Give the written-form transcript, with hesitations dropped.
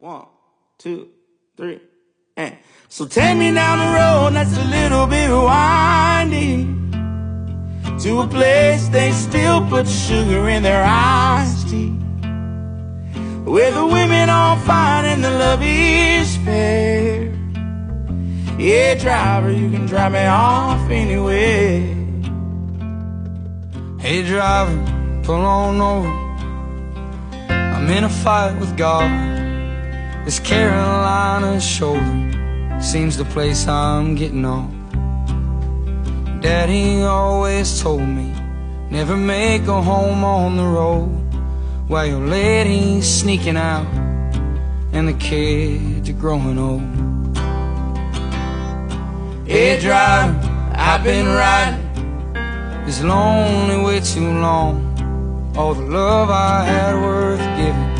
1, 2, 3, and so take me down the road that's a little bit windy, to a place they still put sugar in their iced tea, where the women are fine and the love is fair. Yeah, driver, you can drop me off anywhere. Hey driver, pull on over, I'm in a fight with God. This Carolina shoulder seems the place I'm getting on. Daddy always told me, never make a home on the road while your lady's sneaking out and the kids are growing old. Hey driver, I've been riding this lonely way too long. All the love I had worth giving